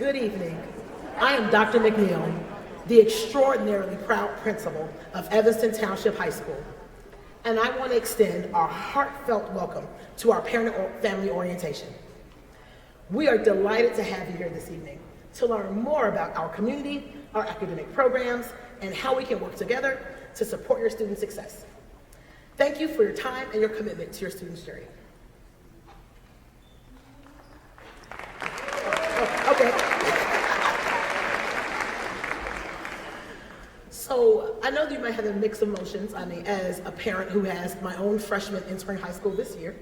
Good evening. I am Dr. McNeil, the extraordinarily proud principal of Evanston Township High School, and I want to extend our heartfelt welcome to our parent-family orientation. We are delighted to have you here this evening to learn more about our community, our academic programs, and how we can work together to support your student success. Thank you for your time and your commitment to your students' journey. Okay. So I know that you might have a mix of emotions. I mean, as a parent who has my own freshman entering high school this year,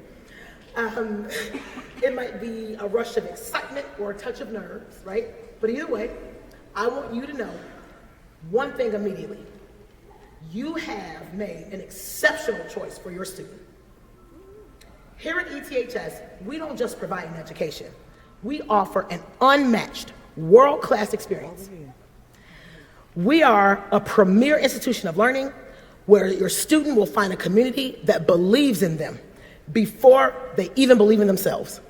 it might be a rush of excitement or a touch of nerves, right? But either way, I want you to know one thing immediately. You have made an exceptional choice for your student. Here at ETHS, we don't just provide an education. We offer an unmatched, world-class experience. We are a premier institution of learning where your student will find a community that believes in them before they even believe in themselves.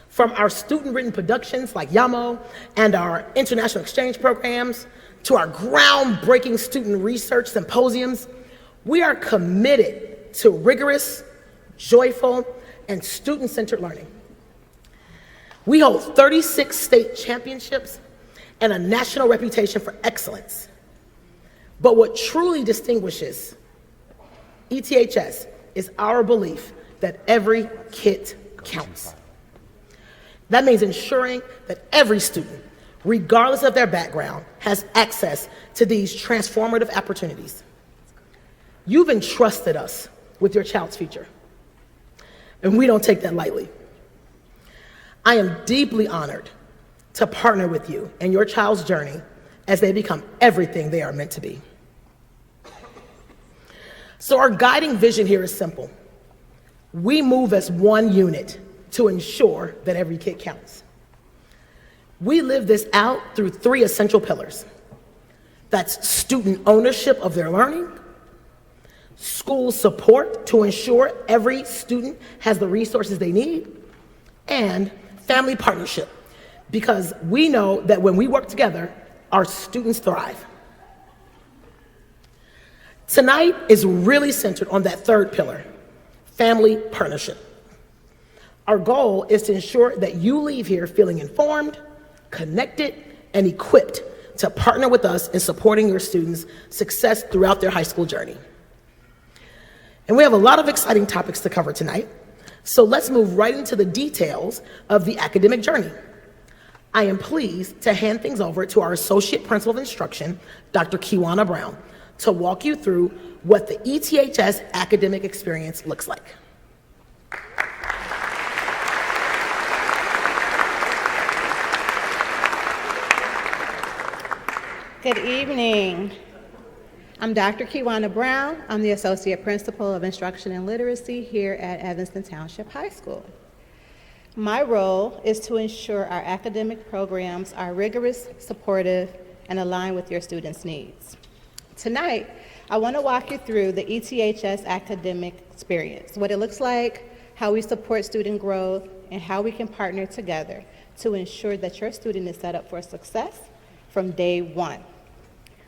From our student-written productions like YAMO and our international exchange programs to our groundbreaking student research symposiums, we are committed to rigorous, joyful, and student-centered learning. We hold 36 state championships and a national reputation for excellence. But what truly distinguishes ETHS is our belief that every kid counts. That means ensuring that every student, regardless of their background, has access to these transformative opportunities. You've entrusted us with your child's future, and we don't take that lightly. I am deeply honored to partner with you in your child's journey as they become everything they are meant to be. So our guiding vision here is simple. We move as one unit to ensure that every kid counts. We live this out through three essential pillars. That's student ownership of their learning, school support to ensure every student has the resources they need, and family partnership, because we know that when we work together, our students thrive. Tonight is really centered on that third pillar, family partnership. Our goal is to ensure that you leave here feeling informed, connected, and equipped to partner with us in supporting your students' success throughout their high school journey. And we have a lot of exciting topics to cover tonight, so let's move right into the details of the academic journey. I am pleased to hand things over to our Associate Principal of Instruction, Dr. Kiwana Brown, to walk you through what the ETHS academic experience looks like. Good evening. I'm Dr. Kiwana Brown. I'm the Associate Principal of Instruction and Literacy here at Evanston Township High School. My role is to ensure our academic programs are rigorous, supportive, and aligned with your students' needs. Tonight, I want to walk you through the ETHS academic experience, what it looks like, how we support student growth, and how we can partner together to ensure that your student is set up for success from day one.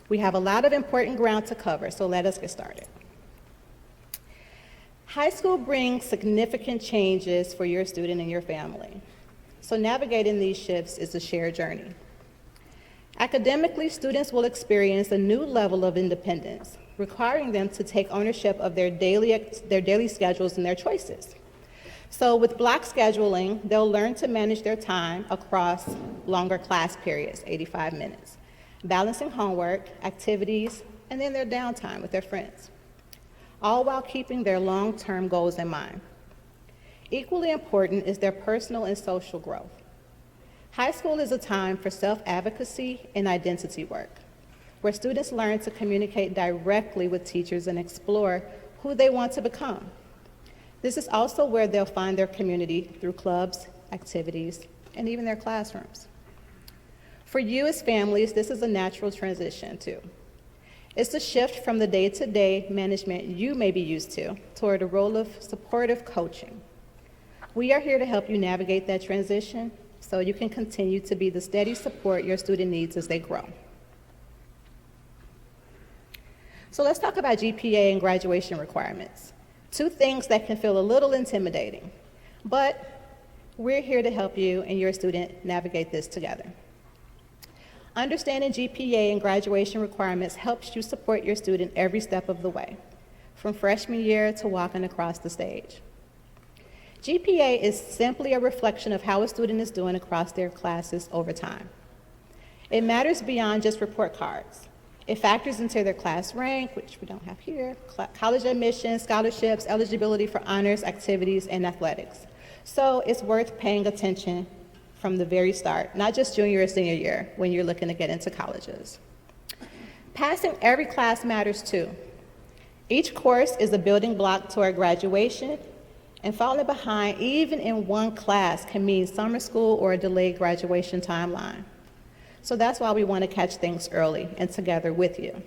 We have a lot of important ground to cover, so let us get started. High school brings significant changes for your student and your family. So navigating these shifts is a shared journey. Academically, students will experience a new level of independence, requiring them to take ownership of their daily schedules and their choices. So with block scheduling, they'll learn to manage their time across longer class periods, 85 minutes, balancing homework, activities, and then their downtime with their friends, all while keeping their long-term goals in mind. Equally important is their personal and social growth. High school is a time for self-advocacy and identity work, where students learn to communicate directly with teachers and explore who they want to become. This is also where they'll find their community through clubs, activities, and even their classrooms. For you as families, this is a natural transition too. It's a shift from the day-to-day management you may be used to toward a role of supportive coaching. We are here to help you navigate that transition so you can continue to be the steady support your student needs as they grow. So let's talk about GPA and graduation requirements. Two things that can feel a little intimidating, but we're here to help you and your student navigate this together. Understanding GPA and graduation requirements helps you support your student every step of the way, from freshman year to walking across the stage. GPA is simply a reflection of how a student is doing across their classes over time. It matters beyond just report cards. It factors into their class rank, which we don't have here, college admissions, scholarships, eligibility for honors, activities, and athletics. So it's worth paying attention from the very start, not just junior or senior year when you're looking to get into colleges. Passing every class matters too. Each course is a building block toward graduation, and falling behind even in one class can mean summer school or a delayed graduation timeline. So that's why we want to catch things early and together with you.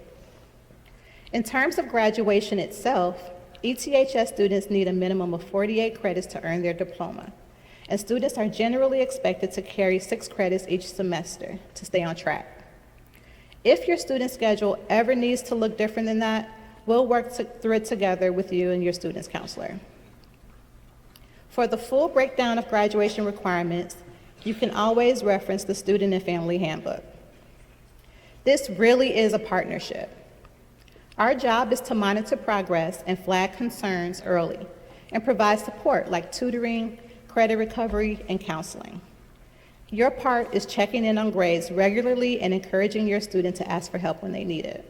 In terms of graduation itself, ETHS students need a minimum of 48 credits to earn their diploma, and students are generally expected to carry 6 credits each semester to stay on track. If your student schedule ever needs to look different than that, we'll work through it together with you and your student's counselor. For the full breakdown of graduation requirements, you can always reference the Student and Family Handbook. This really is a partnership. Our job is to monitor progress and flag concerns early and provide support like tutoring, credit recovery, and counseling. Your part is checking in on grades regularly and encouraging your student to ask for help when they need it.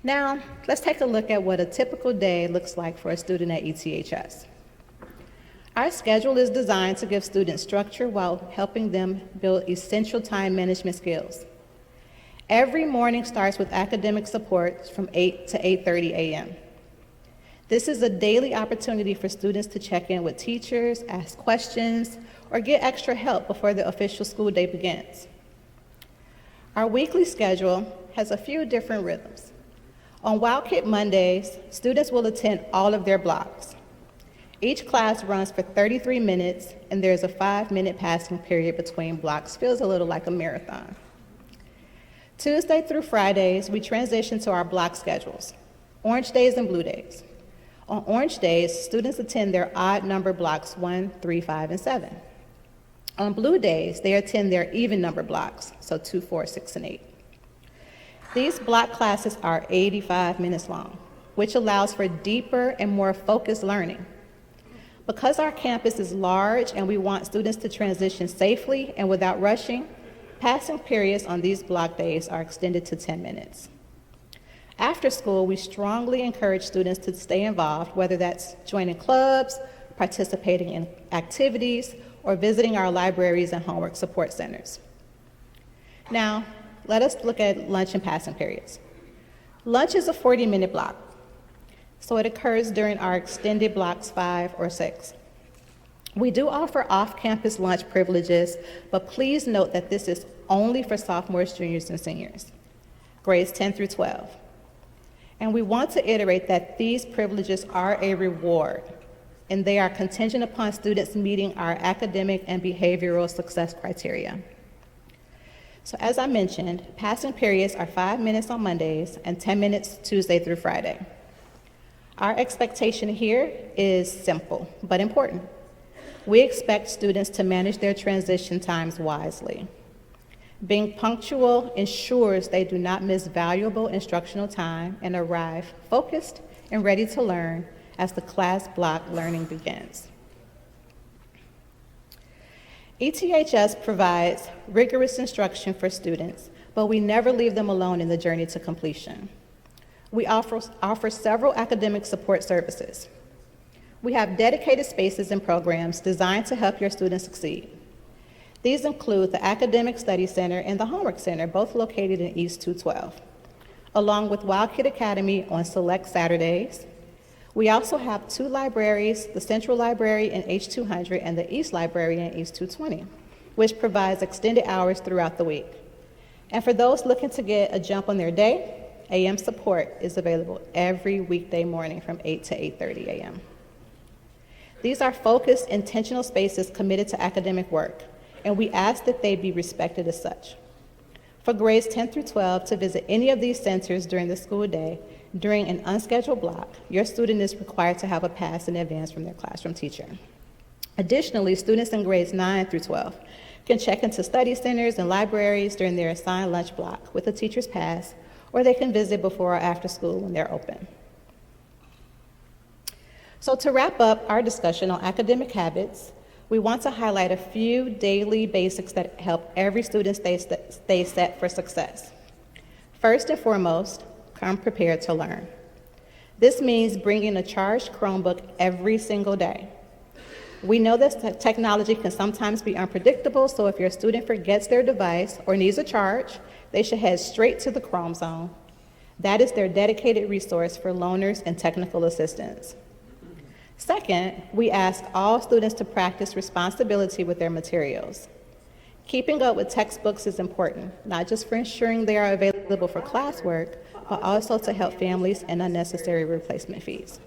Now, let's take a look at what a typical day looks like for a student at ETHS. Our schedule is designed to give students structure while helping them build essential time management skills. Every morning starts with academic support from 8 to 8:30 a.m. This is a daily opportunity for students to check in with teachers, ask questions, or get extra help before the official school day begins. Our weekly schedule has a few different rhythms. On Wildcat Mondays, students will attend all of their blocks. Each class runs for 33 minutes, and there's a 5-minute passing period between blocks. Feels a little like a marathon. Tuesday through Fridays, we transition to our block schedules, Orange Days and Blue Days. On Orange Days, students attend their odd number blocks 1, 3, 5, and 7. On Blue Days, they attend their even number blocks, so 2, 4, 6, and 8. These block classes are 85 minutes long, which allows for deeper and more focused learning. Because our campus is large and we want students to transition safely and without rushing, passing periods on these block days are extended to 10 minutes. After school, we strongly encourage students to stay involved, whether that's joining clubs, participating in activities, or visiting our libraries and homework support centers. Now, let us look at lunch and passing periods. Lunch is a 40-minute block, so it occurs during our extended blocks 5 or 6. We do offer off-campus lunch privileges, but please note that this is only for sophomores, juniors, and seniors, grades 10 through 12. And we want to iterate that these privileges are a reward, and they are contingent upon students meeting our academic and behavioral success criteria. So as I mentioned, passing periods are 5 minutes on Mondays and 10 minutes Tuesday through Friday. Our expectation here is simple, but important. We expect students to manage their transition times wisely. Being punctual ensures they do not miss valuable instructional time and arrive focused and ready to learn as the class block learning begins. ETHS provides rigorous instruction for students, but we never leave them alone in the journey to completion. We offer several academic support services. We have dedicated spaces and programs designed to help your students succeed. These include the Academic Study Center and the Homework Center, both located in East 212, along with Wildcat Academy on select Saturdays. We also have 2 libraries, the Central Library in H200 and the East Library in East 220, which provides extended hours throughout the week. And for those looking to get a jump on their day, AM support is available every weekday morning from 8 to 8:30 a.m. These are focused, intentional spaces committed to academic work, and we ask that they be respected as such. For grades 10 through 12 to visit any of these centers during the school day, during an unscheduled block, your student is required to have a pass in advance from their classroom teacher. Additionally, students in grades 9 through 12 can check into study centers and libraries during their assigned lunch block with a teacher's pass, or they can visit before or after school when they're open. So to wrap up our discussion on academic habits, we want to highlight a few daily basics that help every student stay set for success. First and foremost, come prepared to learn. This means bringing a charged Chromebook every single day. We know that technology can sometimes be unpredictable, so if your student forgets their device or needs a charge, they should head straight to the Chrome Zone. That is their dedicated resource for loaners and technical assistance. Second, we ask all students to practice responsibility with their materials. Keeping up with textbooks is important, not just for ensuring they are available for classwork, but also to help families and unnecessary replacement fees.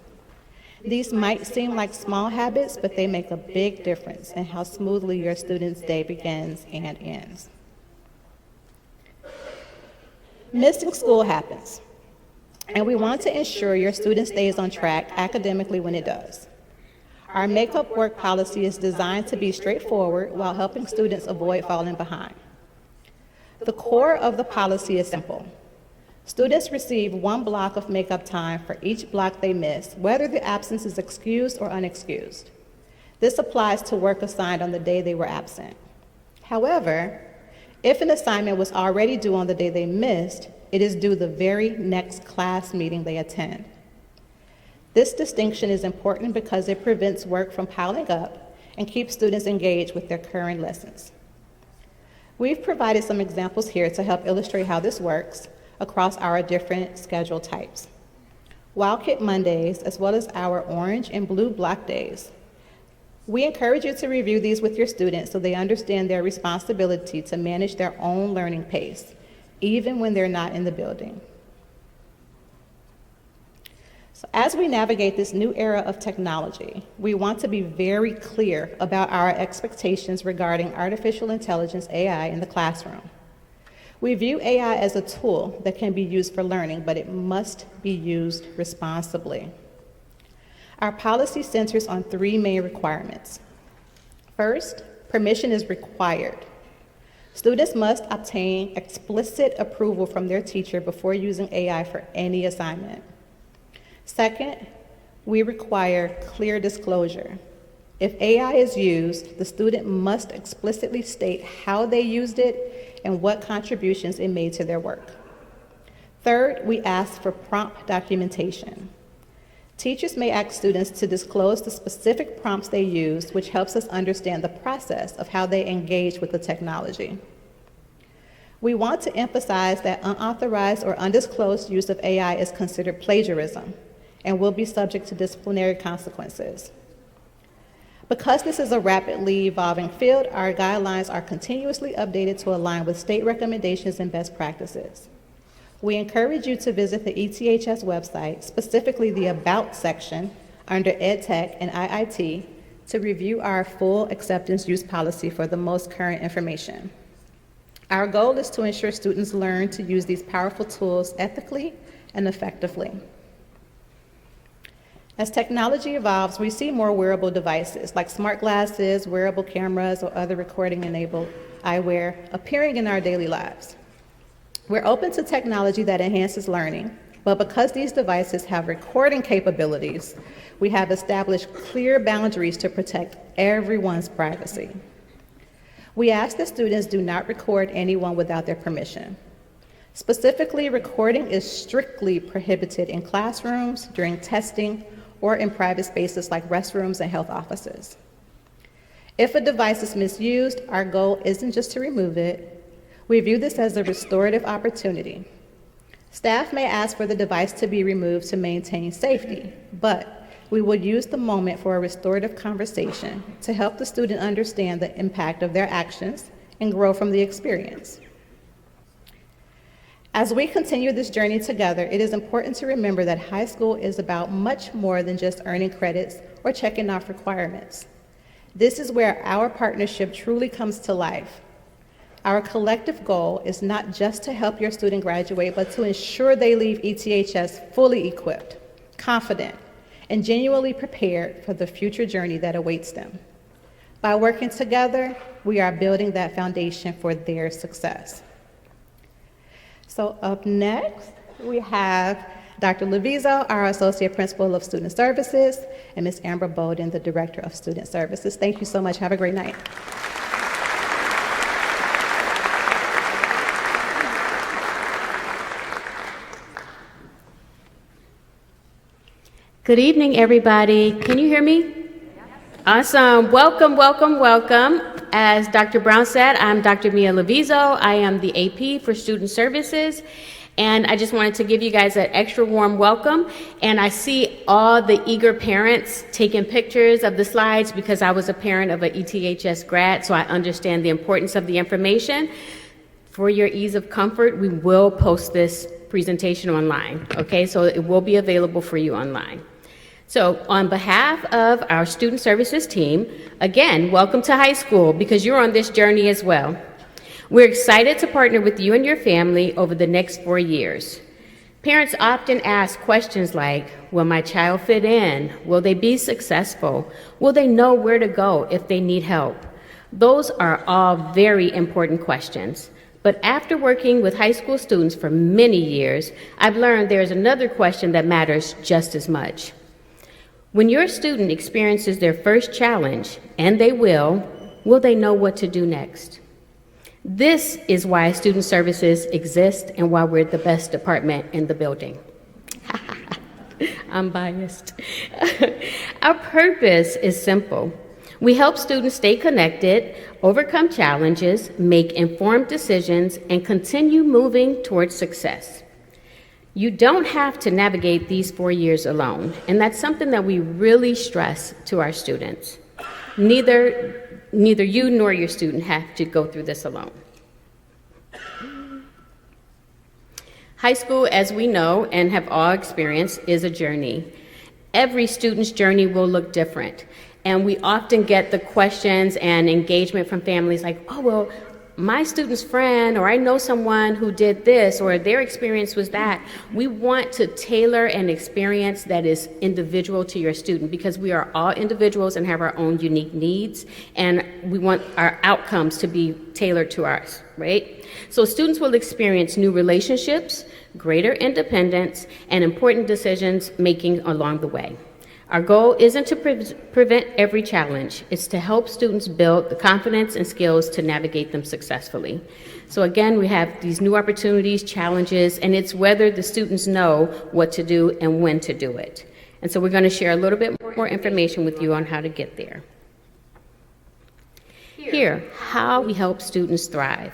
These might seem like small habits, but they make a big difference in how smoothly your student's day begins and ends. Missing school happens, and we want to ensure your student stays on track academically when it does. Our make-up work policy is designed to be straightforward while helping students avoid falling behind. The core of the policy is simple. Students receive 1 block of makeup time for each block they miss, whether the absence is excused or unexcused. This applies to work assigned on the day they were absent. However, if an assignment was already due on the day they missed, it is due the very next class meeting they attend. This distinction is important because it prevents work from piling up and keeps students engaged with their current lessons. We've provided some examples here to help illustrate how this works across our different schedule types. Wild Kit Mondays, as well as our orange and blue block days. We encourage you to review these with your students so they understand their responsibility to manage their own learning pace, even when they're not in the building. So as we navigate this new era of technology, we want to be very clear about our expectations regarding artificial intelligence, AI, in the classroom. We view AI as a tool that can be used for learning, but it must be used responsibly. Our policy centers on 3 main requirements. First, permission is required. Students must obtain explicit approval from their teacher before using AI for any assignment. Second, we require clear disclosure. If AI is used, the student must explicitly state how they used it and what contributions it made to their work. Third, we ask for prompt documentation. Teachers may ask students to disclose the specific prompts they used, which helps us understand the process of how they engage with the technology. We want to emphasize that unauthorized or undisclosed use of AI is considered plagiarism and will be subject to disciplinary consequences. Because this is a rapidly evolving field, our guidelines are continuously updated to align with state recommendations and best practices. We encourage you to visit the ETHS website, specifically the About section under EdTech and IIT, to review our full acceptance use policy for the most current information. Our goal is to ensure students learn to use these powerful tools ethically and effectively. As technology evolves, we see more wearable devices like smart glasses, wearable cameras, or other recording-enabled eyewear appearing in our daily lives. We're open to technology that enhances learning, but because these devices have recording capabilities, we have established clear boundaries to protect everyone's privacy. We ask that students do not record anyone without their permission. Specifically, recording is strictly prohibited in classrooms, during testing, or in private spaces like restrooms and health offices. If a device is misused, our goal isn't just to remove it. We view this as a restorative opportunity. Staff may ask for the device to be removed to maintain safety, but we will use the moment for a restorative conversation to help the student understand the impact of their actions and grow from the experience. As we continue this journey together, it is important to remember that high school is about much more than just earning credits or checking off requirements. This is where our partnership truly comes to life. Our collective goal is not just to help your student graduate, but to ensure they leave ETHS fully equipped, confident, and genuinely prepared for the future journey that awaits them. By working together, we are building that foundation for their success. So up next, we have Dr. Levizo, our Associate Principal of Student Services, and Ms. Amber Bowden, the Director of Student Services. Thank you so much. Have a great night. Good evening, everybody. Can you hear me? Awesome. Welcome, welcome, welcome. As Dr. Brown said, I'm Dr. Mia Levizo. I am the AP for Student Services. And I just wanted to give you guys an extra warm welcome. And I see all the eager parents taking pictures of the slides because I was a parent of an ETHS grad, so I understand the importance of the information. For your ease of comfort, we will post this presentation online, okay? So it will be available for you online. So on behalf of our Student Services team, again, welcome to high school because you're on this journey as well. We're excited to partner with you and your family over the next 4 years. Parents often ask questions like, will my child fit in? Will they be successful? Will they know where to go if they need help? Those are all very important questions. But after working with high school students for many years, I've learned there's another question that matters just as much. When your student experiences their first challenge, and they will they know what to do next? This is why Student Services exist and why we're the best department in the building. I'm biased. Our purpose is simple. We help students stay connected, overcome challenges, make informed decisions, and continue moving towards success. You don't have to navigate these 4 years alone, and that's something that we really stress to our students. Neither you nor your student have to go through this alone. High school, as we know and have all experienced, is a journey. Every student's journey will look different, and we often get the questions and engagement from families like, oh, well, my student's friend, or I know someone who did this, or their experience was that. We want to tailor an experience that is individual to your student because we are all individuals and have our own unique needs, and we want our outcomes to be tailored to ours, right? So students will experience new relationships, greater independence, and important decisions making along the way. Our goal isn't to prevent every challenge. It's to help students build the confidence and skills to navigate them successfully. So again, we have these new opportunities, challenges, and it's whether the students know what to do and when to do it. And so we're going to share a little bit more information with you on how to get there. Here, how we help students thrive.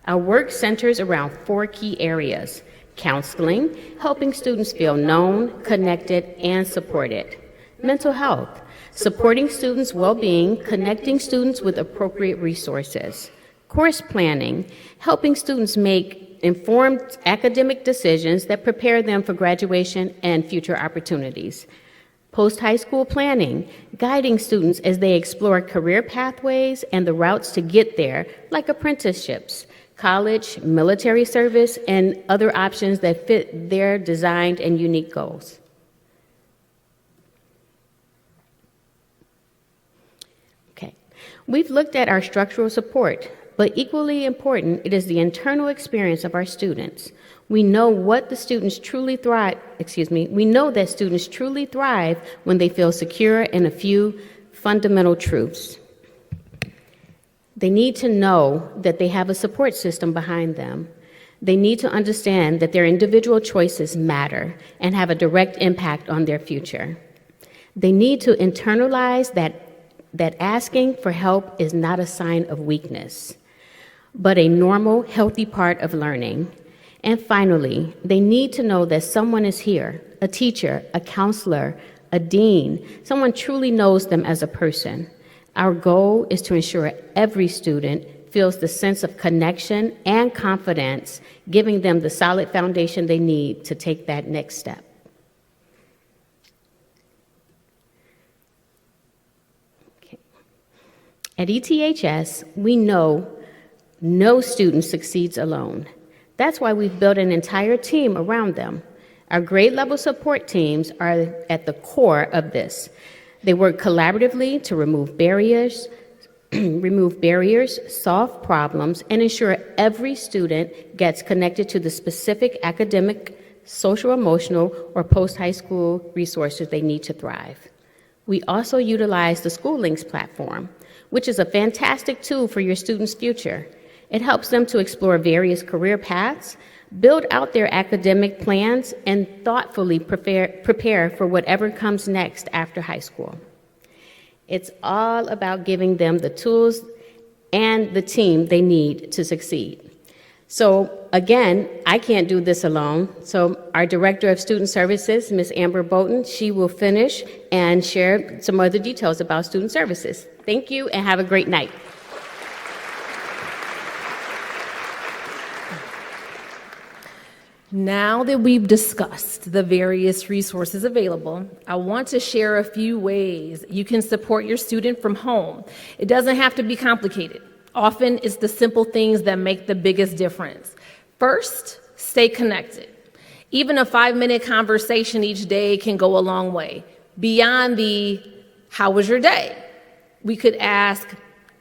Our work centers around 4 key areas: counseling, helping students feel known, connected, and supported. Mental health, supporting students' well-being, connecting students with appropriate resources. Course planning, helping students make informed academic decisions that prepare them for graduation and future opportunities. Post-high school planning, guiding students as they explore career pathways and the routes to get there, like apprenticeships, college, military service, and other options that fit their designed and unique goals. We've looked at our structural support, but equally important, it is the internal experience of our students. We know that students truly thrive when they feel secure in a few fundamental truths. They need to know that they have a support system behind them. They need to understand that their individual choices matter and have a direct impact on their future. They need to internalize that asking for help is not a sign of weakness, but a normal, healthy part of learning. And finally, they need to know that someone is here, a teacher, a counselor, a dean, someone truly knows them as a person. Our goal is to ensure every student feels the sense of connection and confidence, giving them the solid foundation they need to take that next step. Okay. At ETHS, we know no student succeeds alone. That's why we've built an entire team around them. Our grade level support teams are at the core of this. They work collaboratively to remove barriers, solve problems, and ensure every student gets connected to the specific academic, social, emotional, or post-high school resources they need to thrive. We also utilize the School Links platform, which is a fantastic tool for your students' future. It helps them to explore various career paths, build out their academic plans, and thoughtfully prepare for whatever comes next after high school. It's all about giving them the tools and the team they need to succeed. So again, I can't do this alone. So our Director of Student Services, Ms. Amber Bolton, she will finish and share some other details about student services. Thank you and have a great night. Now that we've discussed the various resources available, I want to share a few ways you can support your student from home. It doesn't have to be complicated. Often it's the simple things that make the biggest difference. First, stay connected. Even a 5-minute conversation each day can go a long way. Beyond the, how was your day? We could ask,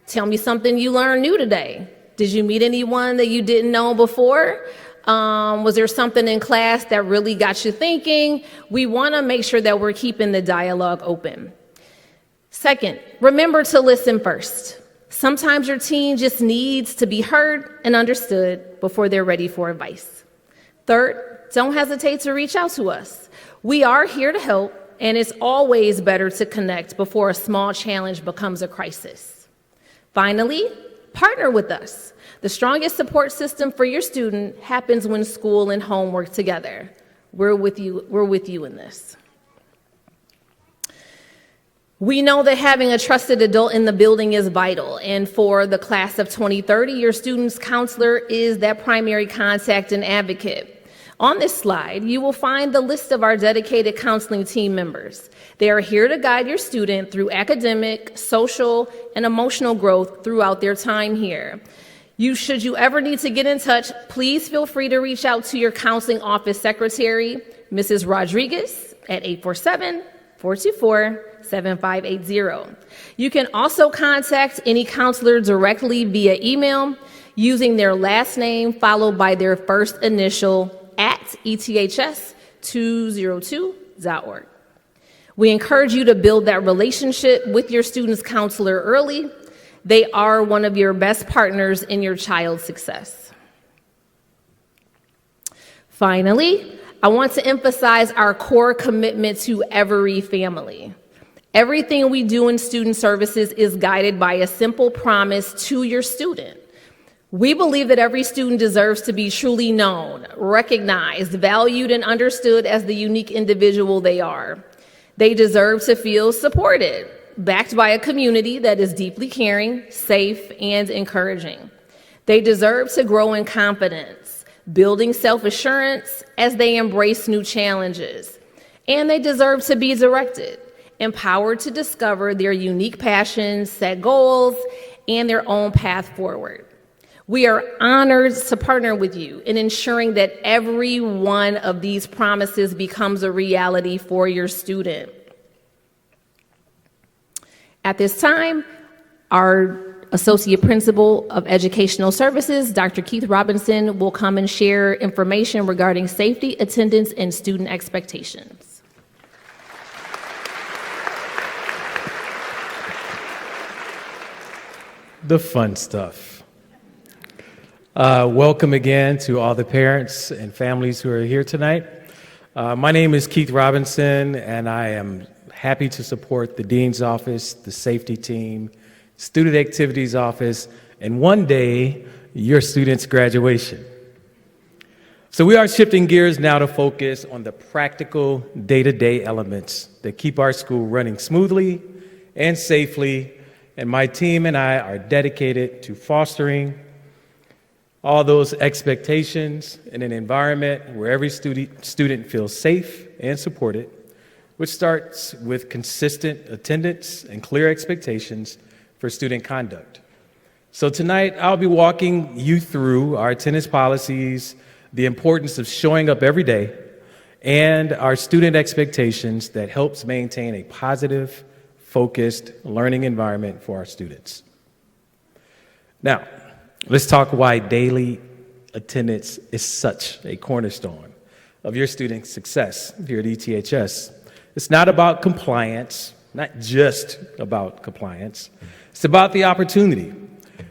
tell me something you learned new today. Did you meet anyone that you didn't know before? Was there something in class that really got you thinking? We want to make sure that we're keeping the dialogue open. Second, remember to listen first. Sometimes your teen just needs to be heard and understood before they're ready for advice. Third, don't hesitate to reach out to us. We are here to help, and it's always better to connect before a small challenge becomes a crisis. Finally, partner with us. The strongest support system for your student happens when school and home work together. We're with you in this. We know that having a trusted adult in the building is vital, and for the class of 2030, your student's counselor is that primary contact and advocate. On this slide, you will find the list of our dedicated counseling team members. They are here to guide your student through academic, social, and emotional growth throughout their time here. Should you ever need to get in touch, please feel free to reach out to your counseling office secretary, Mrs. Rodriguez, at 847-424-7580. You can also contact any counselor directly via email using their last name followed by their first initial at eths202.org. We encourage you to build that relationship with your student's counselor early. They are one of your best partners in your child's success. Finally, I want to emphasize our core commitment to every family. Everything we do in student services is guided by a simple promise to your student. We believe that every student deserves to be truly known, recognized, valued, and understood as the unique individual they are. They deserve to feel supported, backed by a community that is deeply caring, safe, and encouraging. They deserve to grow in confidence, building self-assurance as they embrace new challenges. And they deserve to be directed, empowered to discover their unique passions, set goals, and their own path forward. We are honored to partner with you in ensuring that every one of these promises becomes a reality for your student. At this time, our Associate Principal of Educational Services, Dr. Keith Robinson, will come and share information regarding safety, attendance, and student expectations. The fun stuff. Welcome again to all the parents and families who are here tonight. My name is Keith Robinson, and I am happy to support the Dean's Office, the safety team, Student Activities Office, and one day, your students' graduation. So we are shifting gears now to focus on the practical day-to-day elements that keep our school running smoothly and safely and my team and I are dedicated to fostering all those expectations in an environment where every student feels safe and supported, which starts with consistent attendance and clear expectations for student conduct. So tonight, I'll be walking you through our attendance policies, the importance of showing up every day, and our student expectations that helps maintain a positive, focused learning environment for our students. Now, let's talk why daily attendance is such a cornerstone of your student success here at ETHS. It's not about compliance, not just about compliance. It's about the opportunity.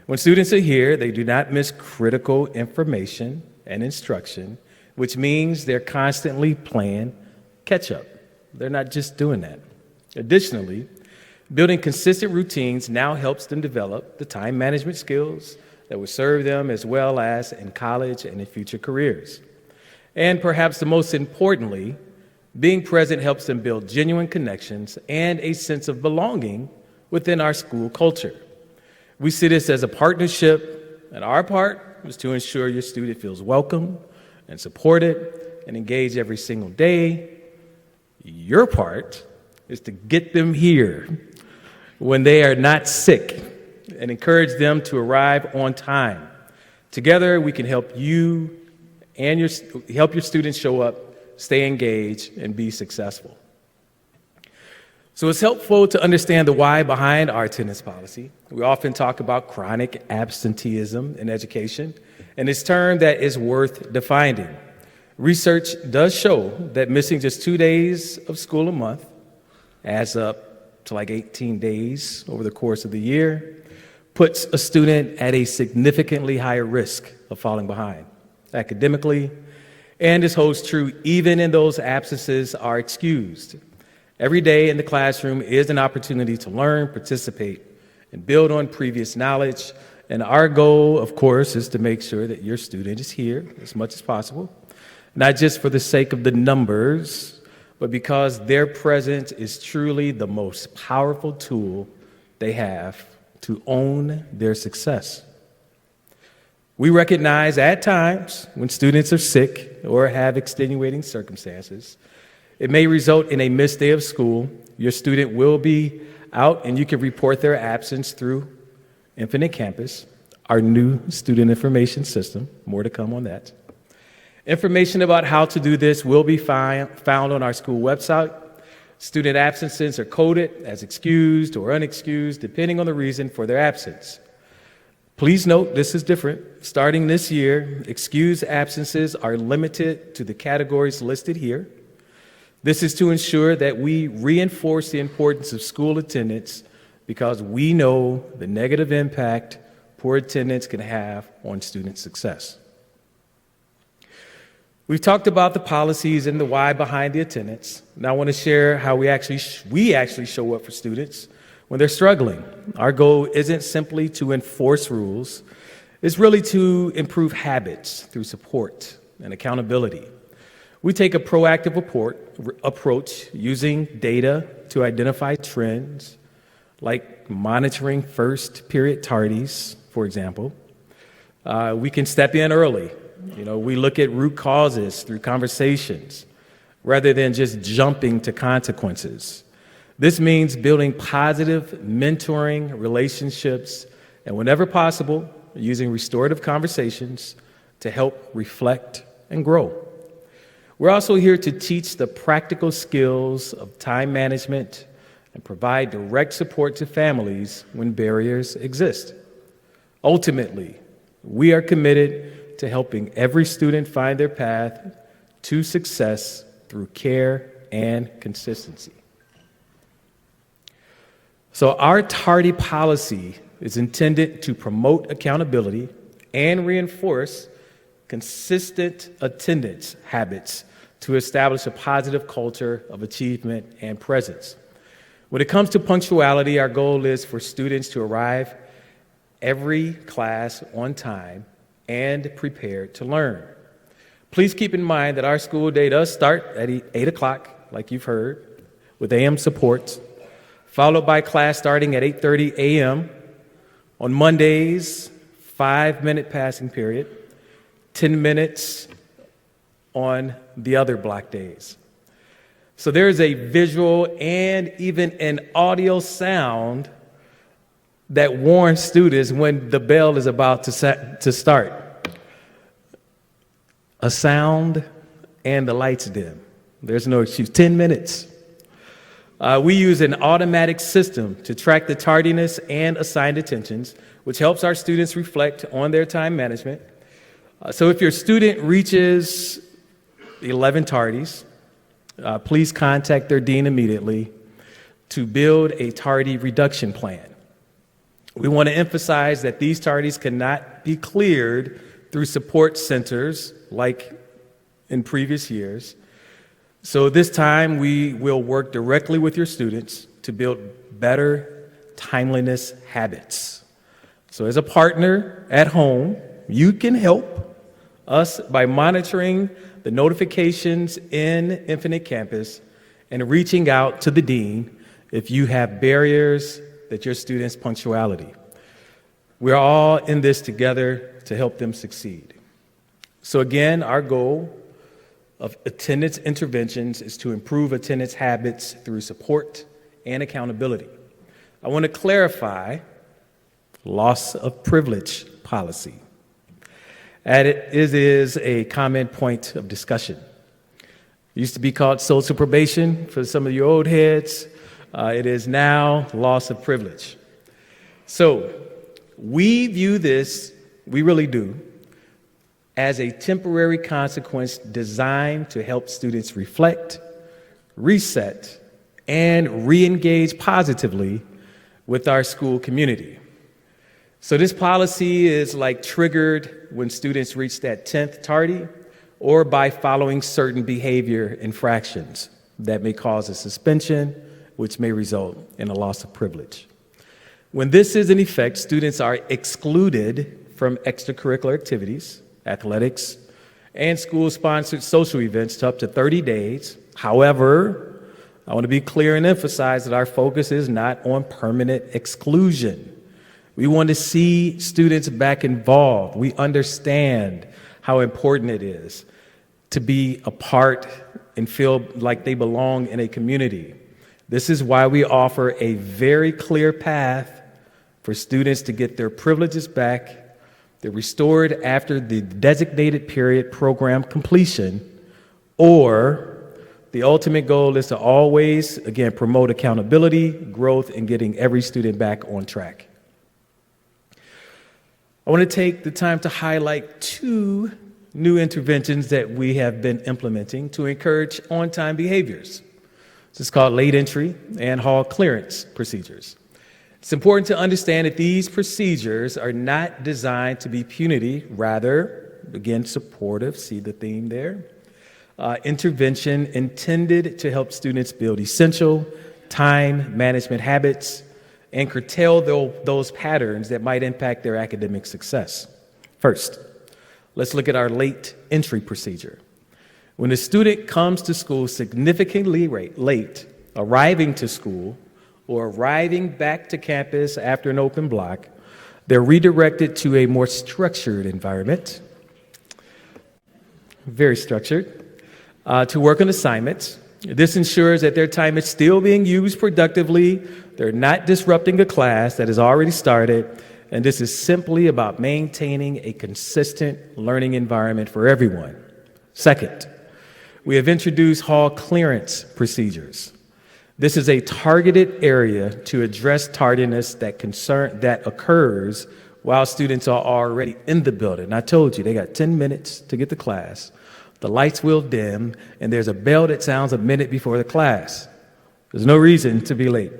When students are here, they do not miss critical information and instruction, which means they're constantly playing catch up. They're not just doing that. Additionally, building consistent routines now helps them develop the time management skills that will serve them as well as in college and in future careers. And perhaps the most importantly, being present helps them build genuine connections and a sense of belonging within our school culture. We see this as a partnership, and our part is to ensure your student feels welcome and supported and engaged every single day. Your part is to get them here when they are not sick and encourage them to arrive on time. Together, we can help you and help your students show up, stay engaged, and be successful. So it's helpful to understand the why behind our attendance policy. We often talk about chronic absenteeism in education, and it's a term that is worth defining. Research does show that missing just 2 days of school a month adds up to like 18 days over the course of the year, puts a student at a significantly higher risk of falling behind academically, and this holds true even in those absences are excused. Every day in the classroom is an opportunity to learn, participate, and build on previous knowledge. And our goal, of course, is to make sure that your student is here as much as possible, not just for the sake of the numbers, but because their presence is truly the most powerful tool they have to own their success. We recognize at times when students are sick or have extenuating circumstances, it may result in a missed day of school. Your student will be out and you can report their absence through Infinite Campus, our new student information system. More to come on that. Information about how to do this will be found on our school website. Student absences are coded as excused or unexcused, depending on the reason for their absence. Please note this is different. Starting this year, excused absences are limited to the categories listed here. This is to ensure that we reinforce the importance of school attendance because we know the negative impact poor attendance can have on student success. We've talked about the policies and the why behind the attendance. Now I want to share how we actually show up for students when they're struggling. Our goal isn't simply to enforce rules. It's really to improve habits through support and accountability. We take a proactive approach using data to identify trends, like monitoring first period tardies, for example. We can step in early. We look at root causes through conversations rather than just jumping to consequences. This means building positive mentoring relationships and, whenever possible, using restorative conversations to help reflect and grow. We're also here to teach the practical skills of time management and provide direct support to families when barriers exist. Ultimately, we are committed to helping every student find their path to success through care and consistency. So our tardy policy is intended to promote accountability and reinforce consistent attendance habits to establish a positive culture of achievement and presence. When it comes to punctuality, our goal is for students to arrive every class on time and prepared to learn. Please keep in mind that our school day does start at 8 o'clock, like you've heard, with AM support. followed by class starting at 8:30 a.m. On Mondays, 5-minute passing period, 10 minutes on the other block days. So there's a visual and even an audio sound that warns students when the bell is about to start. A sound and the lights dim. There's no excuse. 10 minutes. We use an automatic system to track the tardiness and assigned attentions, which helps our students reflect on their time management. So if your student reaches 11 tardies, please contact their dean immediately to build a tardy reduction plan. We want to emphasize that these tardies cannot be cleared through support centers like in previous years. So this time we will work directly with your students to build better timeliness habits. So as a partner at home, you can help us by monitoring the notifications in Infinite Campus and reaching out to the dean if you have barriers that your students' punctuality. We're all in this together to help them succeed. So again, our goal of attendance interventions is to improve attendance habits through support and accountability. I want to clarify loss of privilege policy. And it is a common point of discussion. It used to be called social probation for some of your old heads. It is now loss of privilege. So we view this, we really do, as a temporary consequence designed to help students reflect, reset, and re-engage positively with our school community. So this policy is like triggered when students reach that 10th tardy or by following certain behavior infractions that may cause a suspension, which may result in a loss of privilege. When this is in effect, students are excluded from extracurricular activities, athletics, and school-sponsored social events to up to 30 days. However, I want to be clear and emphasize that our focus is not on permanent exclusion. We want to see students back involved. We understand how important it is to be a part and feel like they belong in a community. This is why we offer a very clear path for students to get their privileges back. They're restored after the designated period program completion, or the ultimate goal is to always, again, promote accountability, growth, and getting every student back on track. I want to take the time to highlight 2 new interventions that we have been implementing to encourage on-time behaviors. This is called late entry and hall clearance procedures. It's important to understand that these procedures are not designed to be punitive, rather, again, supportive, see the theme there. Intervention intended to help students build essential time management habits and curtail those patterns that might impact their academic success. First, let's look at our late entry procedure. When a student comes to school significantly late, arriving to school, or arriving back to campus after an open block, they're redirected to a more structured environment, very structured, to work on assignments. This ensures that their time is still being used productively, they're not disrupting a class that has already started, and this is simply about maintaining a consistent learning environment for everyone. Second, we have introduced hall clearance procedures. This is a targeted area to address tardiness that occurs while students are already in the building. I told you, they got 10 minutes to get to class. The lights will dim, and there's a bell that sounds a minute before the class. There's no reason to be late.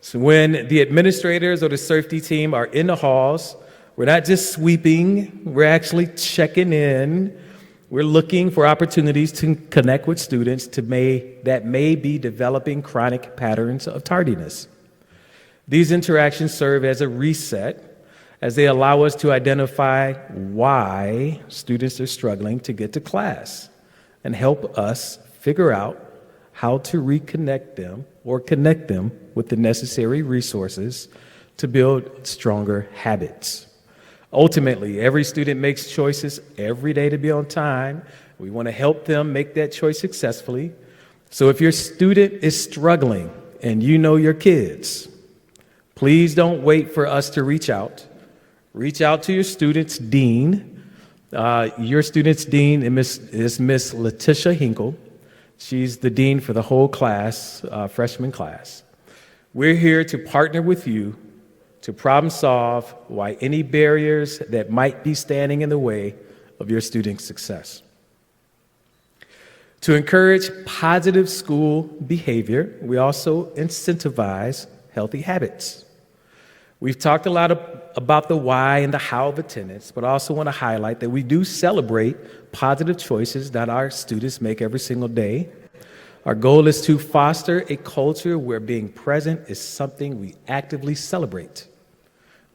So when the administrators or the safety team are in the halls, we're not just sweeping, we're actually checking in. We're looking for opportunities to connect with students that may be developing chronic patterns of tardiness. These interactions serve as a reset as they allow us to identify why students are struggling to get to class and help us figure out how to reconnect them or connect them with the necessary resources to build stronger habits. Ultimately, every student makes choices every day to be on time. We want to help them make that choice successfully. So if your student is struggling and you know your kids, please don't wait for us to reach out. Reach out to your student's dean. Your student's dean is Miss Letitia Hinkle. She's the dean for the whole class, freshman class. We're here to partner with you to problem solve why any barriers that might be standing in the way of your student's success. To encourage positive school behavior, we also incentivize healthy habits. We've talked a lot about the why and the how of attendance, but I also want to highlight that we do celebrate positive choices that our students make every single day. Our goal is to foster a culture where being present is something we actively celebrate.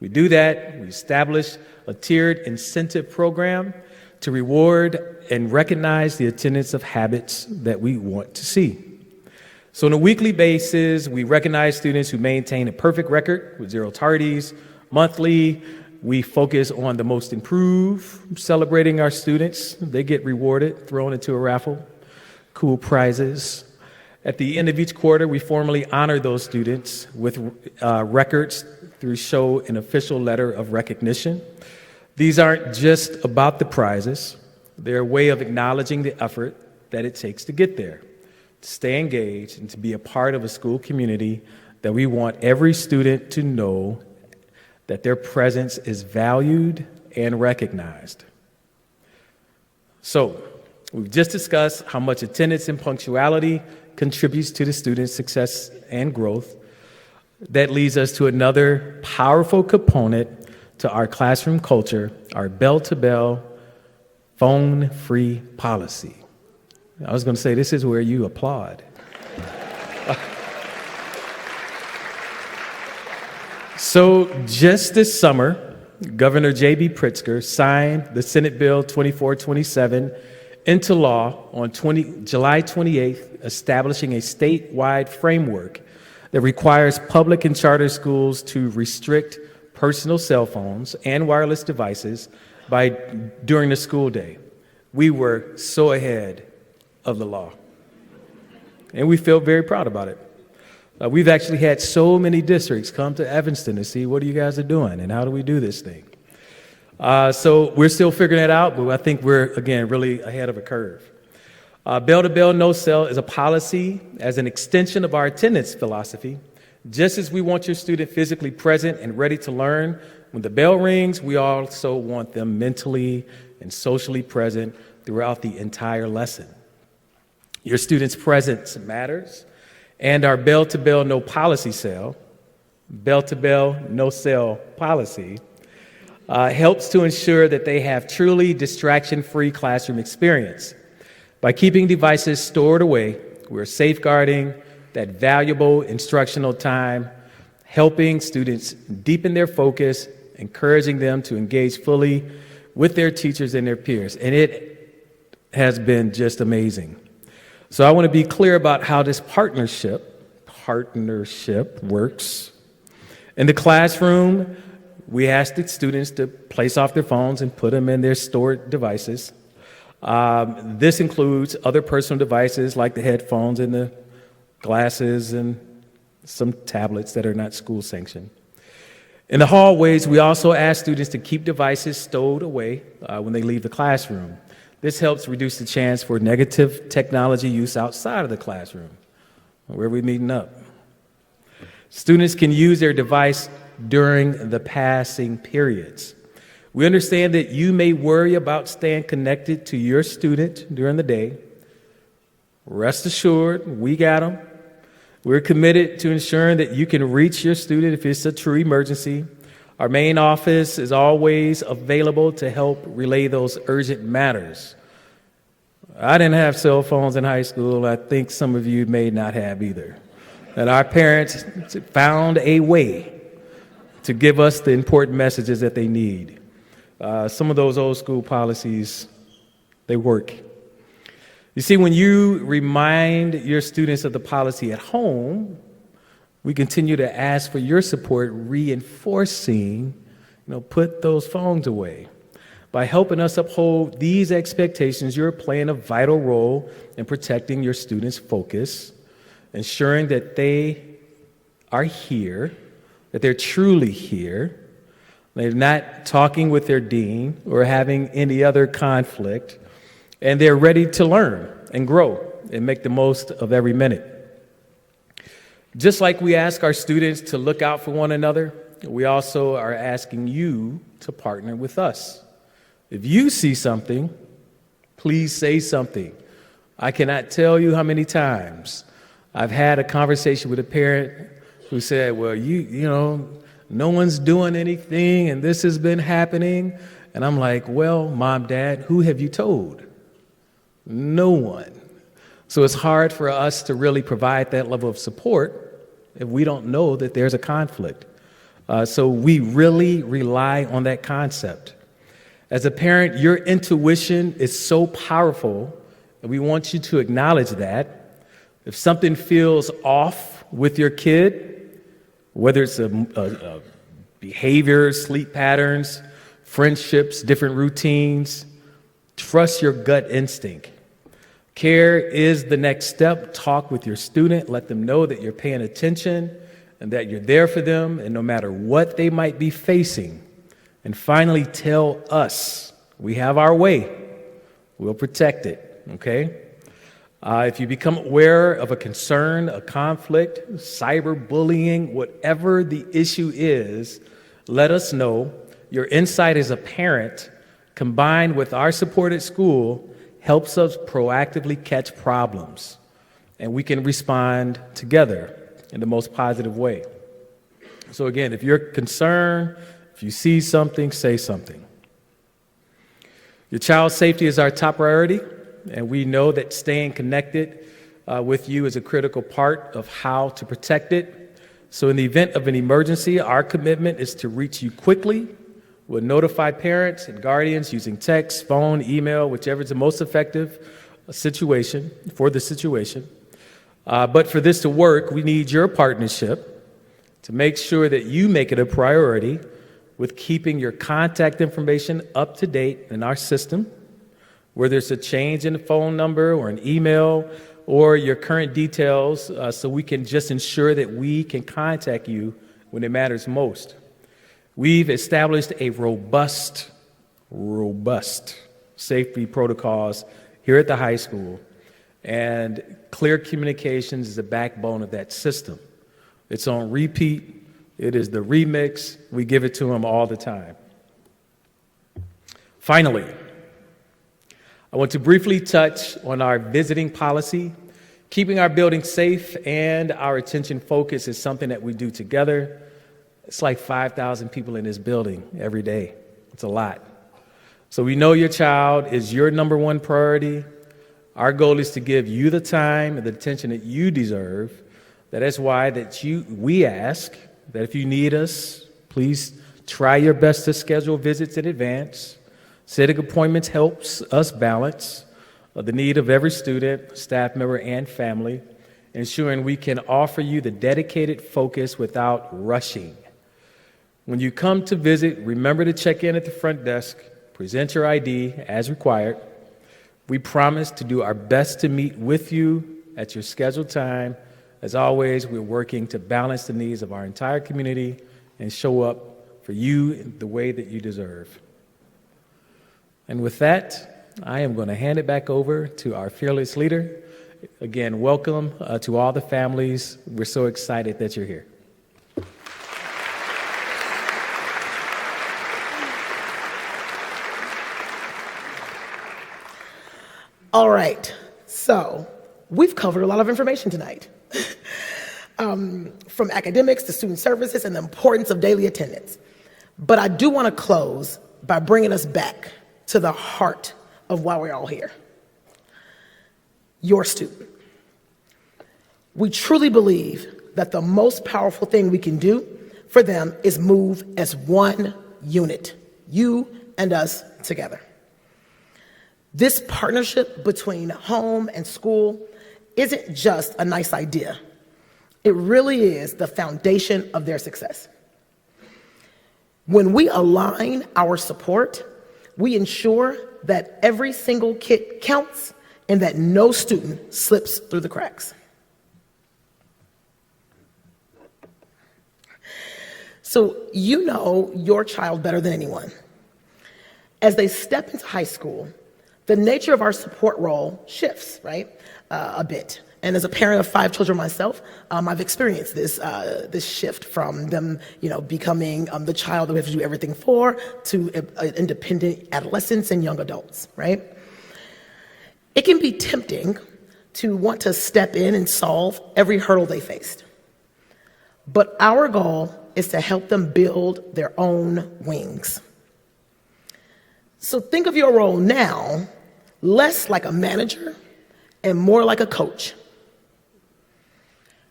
We do that, we establish a tiered incentive program to reward and recognize the attendance of habits that we want to see. So on a weekly basis, we recognize students who maintain a perfect record with 0 tardies. Monthly, we focus on the most improved, celebrating our students. They get rewarded, thrown into a raffle, cool prizes. At the end of each quarter, we formally honor those students with records through show an official letter of recognition. These aren't just about the prizes. They're a way of acknowledging the effort that it takes to get there, to stay engaged, and to be a part of a school community that we want every student to know that their presence is valued and recognized. So, we've just discussed how much attendance and punctuality contributes to the student's success and growth. That leads us to another powerful component to our classroom culture, our bell-to-bell, phone-free policy. I was going to say, this is where you applaud. So just this summer, Governor J.B. Pritzker signed the Senate Bill 2427 into law on July 28th, establishing a statewide framework that requires public and charter schools to restrict personal cell phones and wireless devices during the school day. We were so ahead of the law, and we feel very proud about it. We've actually had so many districts come to Evanston to see what you guys are doing and how do we do this thing. So we're still figuring it out, but I think we're, again, really ahead of a curve. Bell-to-bell no cell is a policy as an extension of our attendance philosophy. Just as we want your student physically present and ready to learn, when the bell rings, we also want them mentally and socially present throughout the entire lesson. Your student's presence matters, and our bell-to-bell no policy cell, bell-to-bell no cell policy, helps to ensure that they have truly distraction-free classroom experience. By keeping devices stored away, we're safeguarding that valuable instructional time, helping students deepen their focus, encouraging them to engage fully with their teachers and their peers. And it has been just amazing. So I want to be clear about how this partnership works. In the classroom, we ask the students to place off their phones and put them in their stored devices. This includes other personal devices like the headphones and the glasses and some tablets that are not school sanctioned. In the hallways, we also ask students to keep devices stowed away when they leave the classroom. This helps reduce the chance for negative technology use outside of the classroom. Where are we meeting up? Students can use their device during the passing periods. We understand that you may worry about staying connected to your student during the day. Rest assured, we got them. We're committed to ensuring that you can reach your student if it's a true emergency. Our main office is always available to help relay those urgent matters. I didn't have cell phones in high school. I think some of you may not have either. And our parents found a way to give us the important messages that they need. Some of those old school policies, they work. You see, when you remind your students of the policy at home, we continue to ask for your support, reinforcing, put those phones away. By helping us uphold these expectations, you're playing a vital role in protecting your students' focus, ensuring that they are here, that they're truly here, they're not talking with their dean or having any other conflict, and they're ready to learn and grow and make the most of every minute. Just like we ask our students to look out for one another, we also are asking you to partner with us. If you see something, please say something. I cannot tell you how many times I've had a conversation with a parent who said, well, no one's doing anything and this has been happening. And I'm like, well, Mom, Dad, who have you told? No one. So it's hard for us to really provide that level of support if we don't know that there's a conflict. So we really rely on that concept. As a parent, your intuition is so powerful, and we want you to acknowledge that. If something feels off with your kid, whether it's a behavior, sleep patterns, friendships, different routines, trust your gut instinct. Care is the next step. Talk with your student. Let them know that you're paying attention and that you're there for them, and no matter what they might be facing. And finally, tell us. We have our way. We'll protect it, okay? If you become aware of a concern, a conflict, cyberbullying, whatever the issue is, let us know. Your insight as a parent, combined with our support at school, helps us proactively catch problems, and we can respond together in the most positive way. So again, if you're concerned, if you see something, say something. Your child's safety is our top priority, and we know that staying connected with you is a critical part of how to protect it. So in the event of an emergency, our commitment is to reach you quickly. We'll notify parents and guardians using text, phone, email, whichever is the most effective situation for the situation. But for this to work, we need your partnership to make sure that you make it a priority with keeping your contact information up to date in our system, whether there's a change in the phone number or an email or your current details, so we can just ensure that we can contact you when it matters most. We've established a robust safety protocols here at the high school, and clear communications is the backbone of that system. It's on repeat. It is the remix. We give it to them all the time. Finally, I want to briefly touch on our visiting policy. Keeping our building safe and our attention focused is something that we do together. It's like 5,000 people in this building every day. It's a lot. So we know your child is your number one priority. Our goal is to give you the time and the attention that you deserve. That is why we ask that if you need us, please try your best to schedule visits in advance. Setting appointments helps us balance the need of every student, staff member, and family, ensuring we can offer you the dedicated focus without rushing. When you come to visit, remember to check in at the front desk, present your ID as required. We promise to do our best to meet with you at your scheduled time. As always, we're working to balance the needs of our entire community and show up for you the way that you deserve. And with that, I am going to hand it back over to our fearless leader. Again, welcome to all the families. We're so excited that you're here. All right, so we've covered a lot of information tonight, from academics to student services and the importance of daily attendance. But I do want to close by bringing us back to the heart of why we're all here. Your student. We truly believe that the most powerful thing we can do for them is move as one unit, you and us together. This partnership between home and school isn't just a nice idea. It really is the foundation of their success. When we align our support, we ensure that every single kid counts and that no student slips through the cracks. So you know your child better than anyone. As they step into high school, the nature of our support role shifts, right, a bit. And as a parent of 5 children myself, I've experienced this shift from them, becoming the child that we have to do everything for to independent adolescents and young adults, right? It can be tempting to want to step in and solve every hurdle they faced. But our goal is to help them build their own wings. So think of your role now less like a manager and more like a coach.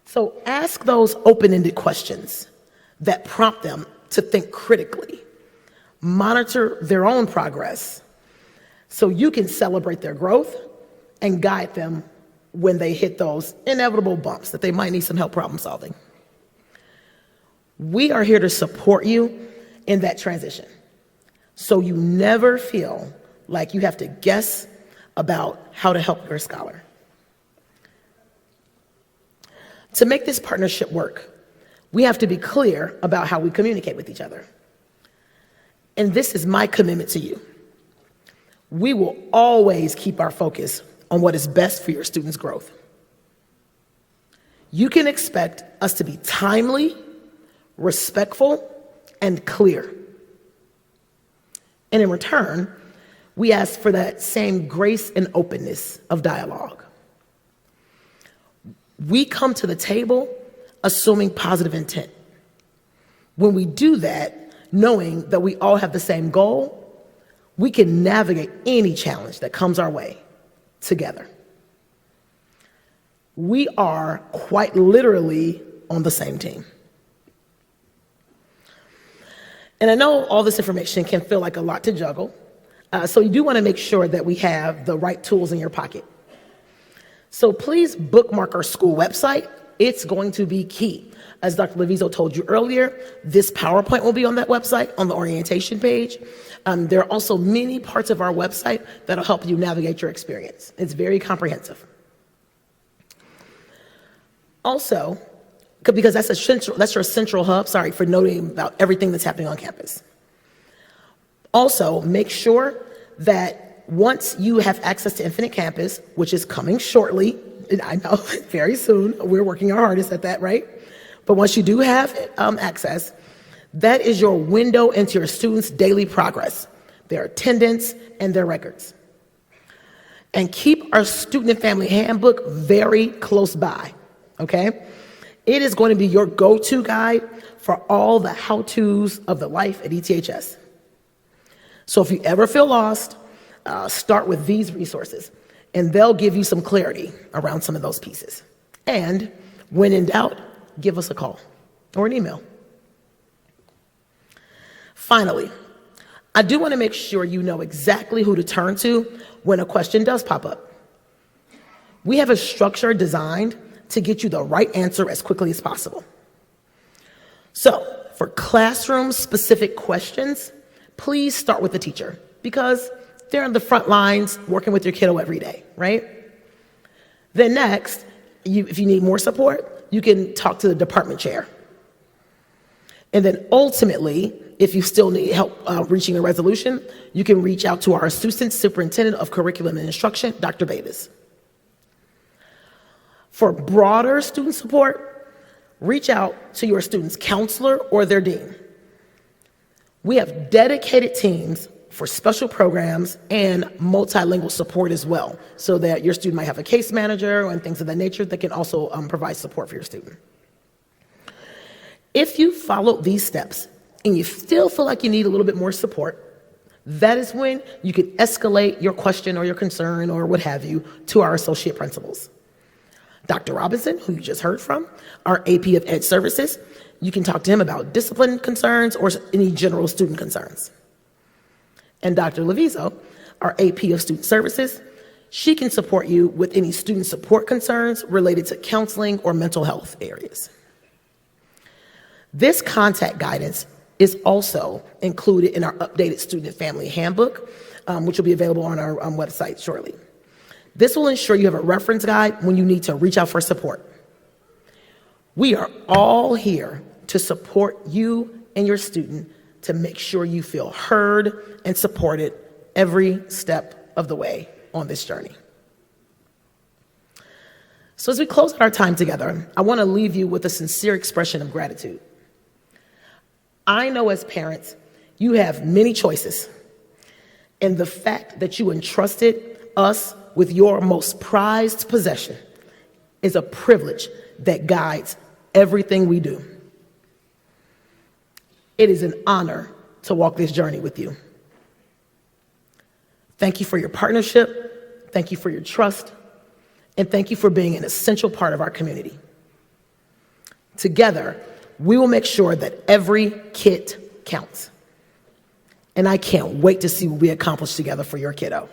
So ask those open-ended questions that prompt them to think critically. Monitor their own progress so you can celebrate their growth and guide them when they hit those inevitable bumps that they might need some help problem solving. We are here to support you in that transition, so you never feel like you have to guess about how to help your scholar. To make this partnership work, we have to be clear about how we communicate with each other. And this is my commitment to you. We will always keep our focus on what is best for your students' growth. You can expect us to be timely, respectful, and clear. And in return, we ask for that same grace and openness of dialogue. We come to the table assuming positive intent. When we do that, knowing that we all have the same goal, we can navigate any challenge that comes our way together. We are quite literally on the same team. And I know all this information can feel like a lot to juggle, so you do want to make sure that we have the right tools in your pocket. So please bookmark our school website. It's going to be key. As Dr. Levizo told you earlier, this PowerPoint will be on that website on the orientation page. There are also many parts of our website that'll help you navigate your experience. It's very comprehensive. Also, because that's your central hub, sorry for noting about everything that's happening on campus. Also, make sure that once you have access to Infinite Campus, which is coming shortly, and I know very soon, we're working our hardest at that, right? But once you do have access, that is your window into your students' daily progress, their attendance, and their records. And keep our student and family handbook very close by, okay? It is going to be your go-to guide for all the how-tos of the life at ETHS. So if you ever feel lost, start with these resources, and they'll give you some clarity around some of those pieces. And when in doubt, give us a call or an email. Finally, I do want to make sure you know exactly who to turn to when a question does pop up. We have a structure designed to get you the right answer as quickly as possible. So, for classroom-specific questions, please start with the teacher, because they're on the front lines working with your kiddo every day, right? Then next, if you need more support, you can talk to the department chair. And then ultimately, if you still need help reaching a resolution, you can reach out to our Assistant Superintendent of Curriculum and Instruction, Dr. Davis. For broader student support, reach out to your student's counselor or their dean. We have dedicated teams for special programs and multilingual support as well, so that your student might have a case manager and things of that nature that can also provide support for your student. If you follow these steps and you still feel like you need a little bit more support, that is when you can escalate your question or your concern or what have you to our associate principals. Dr. Robinson, who you just heard from, our AP of Ed Services, you can talk to him about discipline concerns or any general student concerns. And Dr. Levizo, our AP of Student Services. She can support you with any student support concerns related to counseling or mental health areas. This contact guidance is also included in our updated student and family handbook, which will be available on our website shortly. This will ensure you have a reference guide when you need to reach out for support. We are all here to support you and your student to make sure you feel heard and supported every step of the way on this journey. So as we close out our time together, I want to leave you with a sincere expression of gratitude. I know as parents, you have many choices, and the fact that you entrusted us with your most prized possession is a privilege that guides everything we do. It is an honor to walk this journey with you. Thank you for your partnership, thank you for your trust, and thank you for being an essential part of our community. Together, we will make sure that every kid counts. And I can't wait to see what we accomplish together for your kiddo.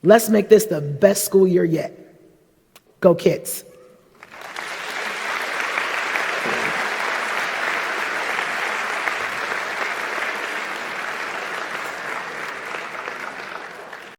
Let's make this the best school year yet. Go Kids.